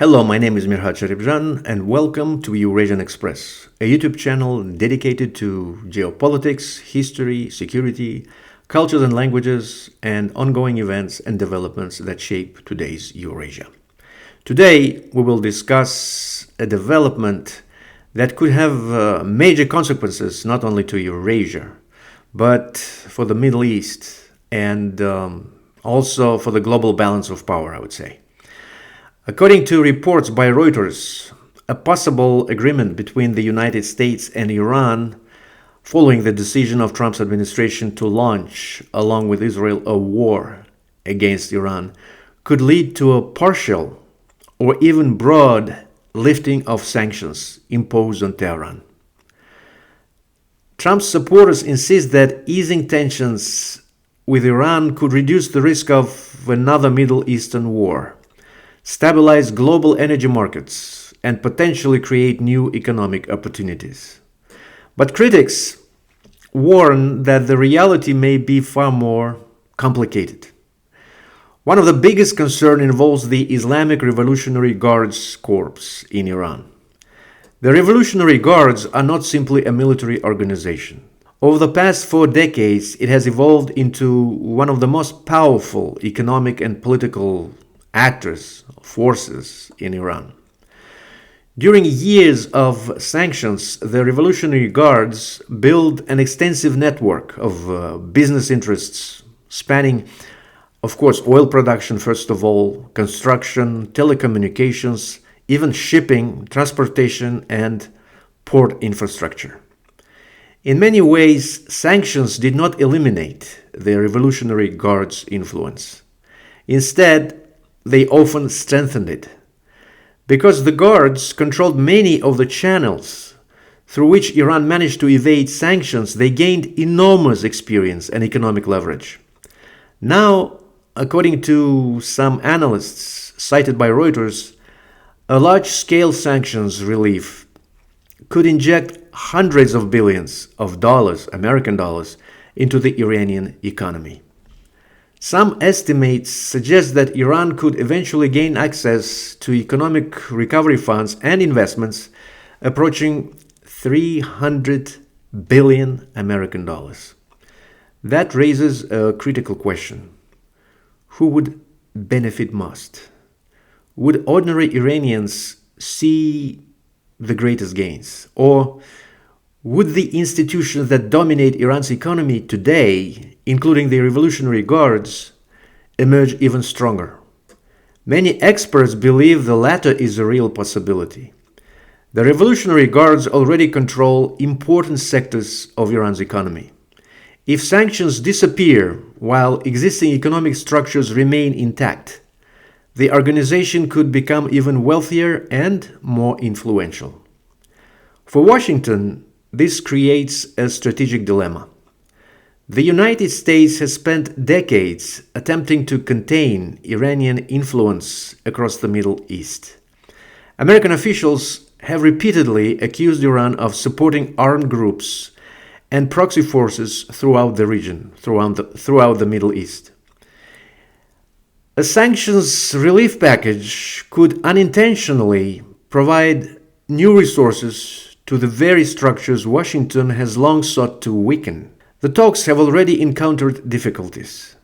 Hello, my name is Mirhat Sharibjan and welcome to Eurasian Express, a YouTube channel dedicated to geopolitics, history, security, cultures and languages, and ongoing events and developments that shape today's Eurasia. Today, we will discuss a development that could have major consequences not only to Eurasia, but for the Middle East and also for the global balance of power, I would say. According to reports by Reuters, a possible agreement between the United States and Iran following the decision of Trump's administration to launch, along with Israel, a war against Iran could lead to a partial or even broad lifting of sanctions imposed on Tehran. Trump's supporters insist that easing tensions with Iran could reduce the risk of another Middle Eastern war, stabilize global energy markets, and potentially create new economic opportunities. But critics warn that the reality may be far more complicated. One of the biggest concerns involves the Islamic Revolutionary Guards Corps in Iran. The Revolutionary Guards are not simply a military organization. Over the past 4 decades, it has evolved into one of the most powerful economic and political forces in Iran. During years of sanctions, the Revolutionary Guards built an extensive network of business interests spanning, of course, oil production first of all, construction, telecommunications, even shipping, transportation, and port infrastructure. In many ways, sanctions did not eliminate the Revolutionary Guards' influence. Instead, they often strengthened it. Because the guards controlled many of the channels through which Iran managed to evade sanctions, they gained enormous experience and economic leverage. Now, according to some analysts cited by Reuters, a large-scale sanctions relief could inject hundreds of billions of dollars, American dollars, into the Iranian economy. Some estimates suggest that Iran could eventually gain access to economic recovery funds and investments approaching 300 billion American dollars. That raises a critical question. Who would benefit most? Would ordinary Iranians see the greatest gains? Or would the institutions that dominate Iran's economy today, including the Revolutionary Guards, emerge even stronger? Many experts believe the latter is a real possibility. The Revolutionary Guards already control important sectors of Iran's economy. If sanctions disappear while existing economic structures remain intact, the organization could become even wealthier and more influential. For Washington, this creates a strategic dilemma. The United States has spent decades attempting to contain Iranian influence across the Middle East. American officials have repeatedly accused Iran of supporting armed groups and proxy forces throughout the region, throughout the Middle East. A sanctions relief package could unintentionally provide new resources to the very structures Washington has long sought to weaken. The talks have already encountered difficulties.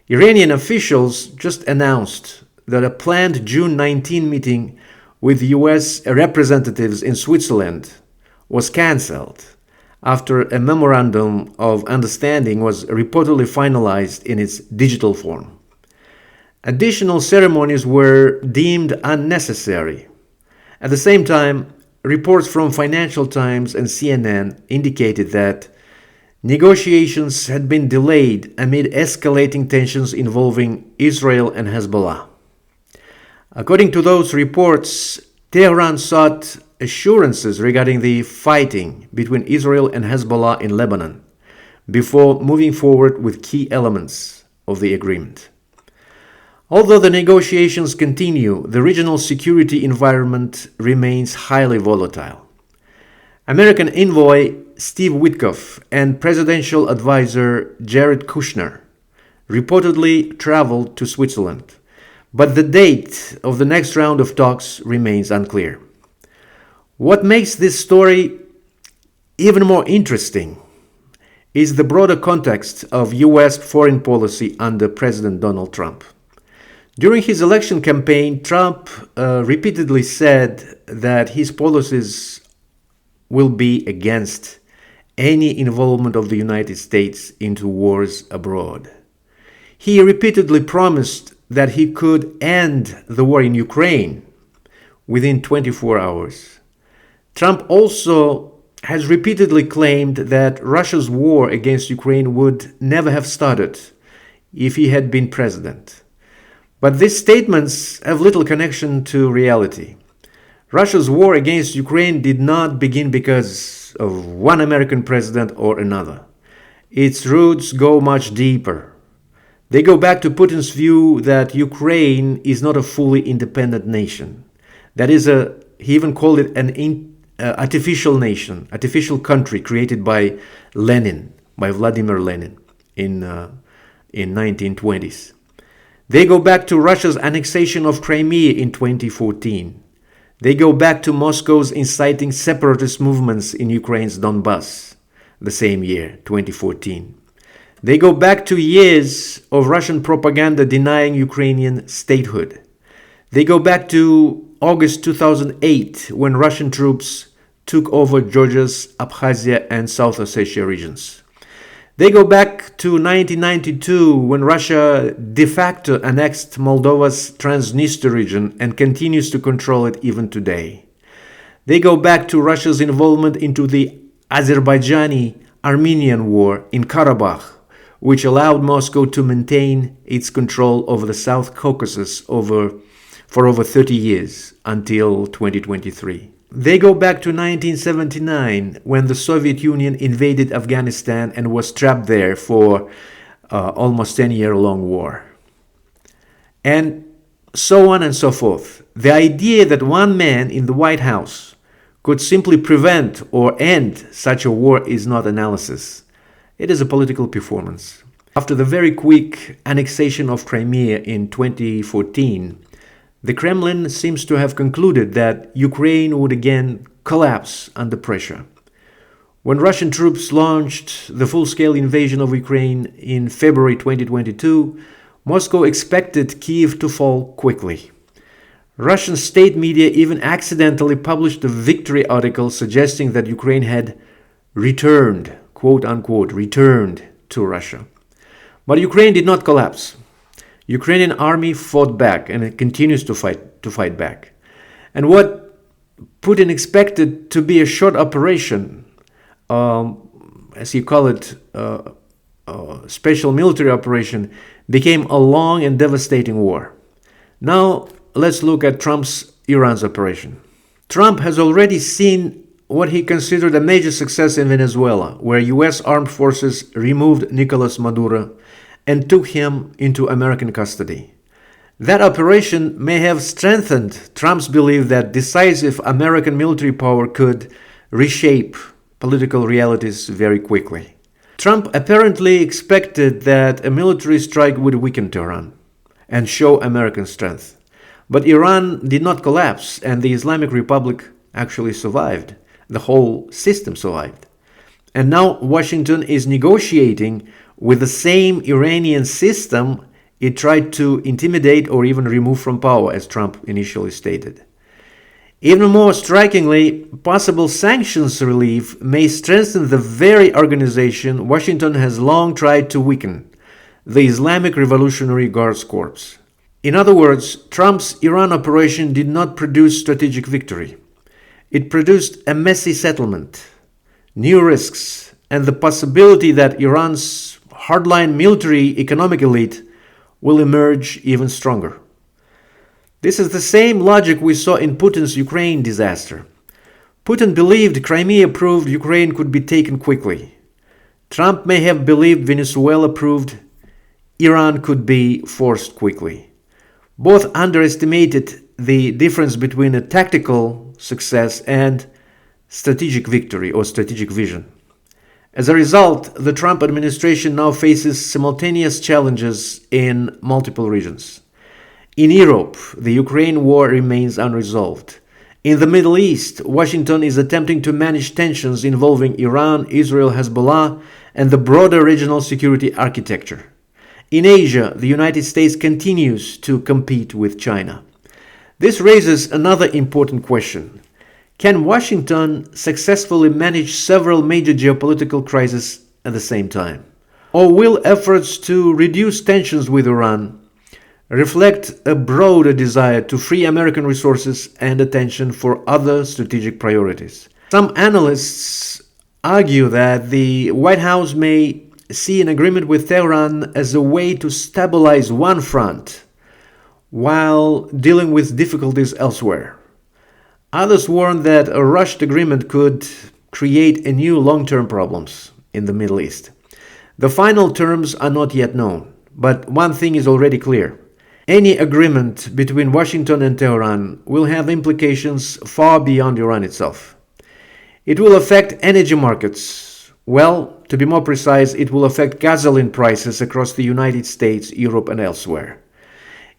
Iranian officials just announced that a planned June 19 meeting with U.S. representatives in Switzerland was cancelled after a memorandum of understanding was reportedly finalized in its digital form. Additional ceremonies were deemed unnecessary. At the same time, reports from Financial Times and CNN indicated that negotiations had been delayed amid escalating tensions involving Israel and Hezbollah. According to those reports, Tehran sought assurances regarding the fighting between Israel and Hezbollah in Lebanon before moving forward with key elements of the agreement. Although the negotiations continue, the regional security environment remains highly volatile. American envoy Steve Witkoff and presidential advisor Jared Kushner reportedly traveled to Switzerland, but the date of the next round of talks remains unclear. What makes this story even more interesting is the broader context of US foreign policy under President Donald Trump. During his election campaign, Trump repeatedly said that his policies will be against any involvement of the United States into wars abroad. He repeatedly promised that he could end the war in Ukraine within 24 hours. Trump also has repeatedly claimed that Russia's war against Ukraine would never have started if he had been president. But these statements have little connection to reality. Russia's war against Ukraine did not begin because of one American president or another. Its roots go much deeper. They go back to Putin's view that Ukraine is not a fully independent nation. That is, he even called it an artificial nation, artificial country created by Lenin, by Vladimir Lenin in 1920s. They go back to Russia's annexation of Crimea in 2014. They go back to Moscow's inciting separatist movements in Ukraine's Donbass the same year, 2014. They go back to years of Russian propaganda denying Ukrainian statehood. They go back to August 2008, when Russian troops took over Georgia's Abkhazia and South Ossetia regions. They go back to 1992, when Russia de facto annexed Moldova's Transnistria region and continues to control it even today. They go back to Russia's involvement into the Azerbaijani-Armenian war in Karabakh, which allowed Moscow to maintain its control over the South Caucasus for over 30 years until 2023. They go back to 1979, when the Soviet Union invaded Afghanistan and was trapped there for almost 10-year-long war. And so on and so forth. The idea that one man in the White House could simply prevent or end such a war is not analysis. It is a political performance. After the very quick annexation of Crimea in 2014, the Kremlin seems to have concluded that Ukraine would again collapse under pressure. When Russian troops launched the full-scale invasion of Ukraine in February 2022, Moscow expected Kiev to fall quickly. Russian state media even accidentally published a victory article suggesting that Ukraine had returned, quote-unquote, returned to Russia. But Ukraine did not collapse. Ukrainian army fought back, and it continues to fight back. And what Putin expected to be a short operation, as he called it, special military operation, became a long and devastating war. Now let's look at Trump's Iran's operation. Trump has already seen what he considered a major success in Venezuela, where US armed forces removed Nicolas Maduro and took him into American custody. That operation may have strengthened Trump's belief that decisive American military power could reshape political realities very quickly. Trump apparently expected that a military strike would weaken Tehran and show American strength. But Iran did not collapse, and the Islamic Republic actually survived. The whole system survived. And now Washington is negotiating with the same Iranian system it tried to intimidate or even remove from power, as Trump initially stated. Even more strikingly, possible sanctions relief may strengthen the very organization Washington has long tried to weaken, the Islamic Revolutionary Guards Corps. In other words, Trump's Iran operation did not produce strategic victory. It produced a messy settlement, new risks, and the possibility that Iran's hardline military economic elite will emerge even stronger. This is the same logic we saw in Putin's Ukraine disaster. Putin believed Crimea proved Ukraine could be taken quickly. Trump may have believed Venezuela proved Iran could be forced quickly. Both underestimated the difference between a tactical success and strategic victory or strategic vision. As a result, the Trump administration now faces simultaneous challenges in multiple regions. In Europe, the Ukraine war remains unresolved. In the Middle East, Washington is attempting to manage tensions involving Iran, Israel, Hezbollah, and the broader regional security architecture. In Asia, the United States continues to compete with China. This raises another important question. Can Washington successfully manage several major geopolitical crises at the same time? Or will efforts to reduce tensions with Iran reflect a broader desire to free American resources and attention for other strategic priorities? Some analysts argue that the White House may see an agreement with Tehran as a way to stabilize one front while dealing with difficulties elsewhere. Others warn that a rushed agreement could create a new long-term problems in the Middle East. The final terms are not yet known, but one thing is already clear. Any agreement between Washington and Tehran will have implications far beyond Iran itself. It will affect energy markets. Well, to be more precise, it will affect gasoline prices across the United States, Europe, and elsewhere.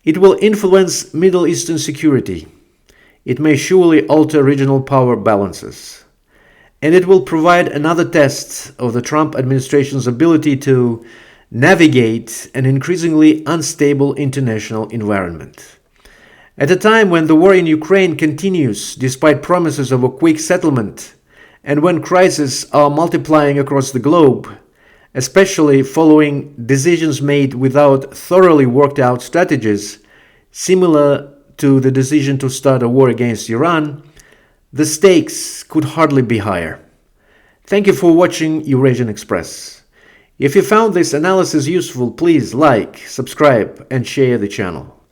It will influence Middle Eastern security. It may surely alter regional power balances. And it will provide another test of the Trump administration's ability to navigate an increasingly unstable international environment. At a time when the war in Ukraine continues despite promises of a quick settlement, and when crises are multiplying across the globe, especially following decisions made without thoroughly worked out strategies, similar to the decision to start a war against Iran, the stakes could hardly be higher. Thank you for watching Eurasian Express. If you found this analysis useful, please like, subscribe, and share the channel.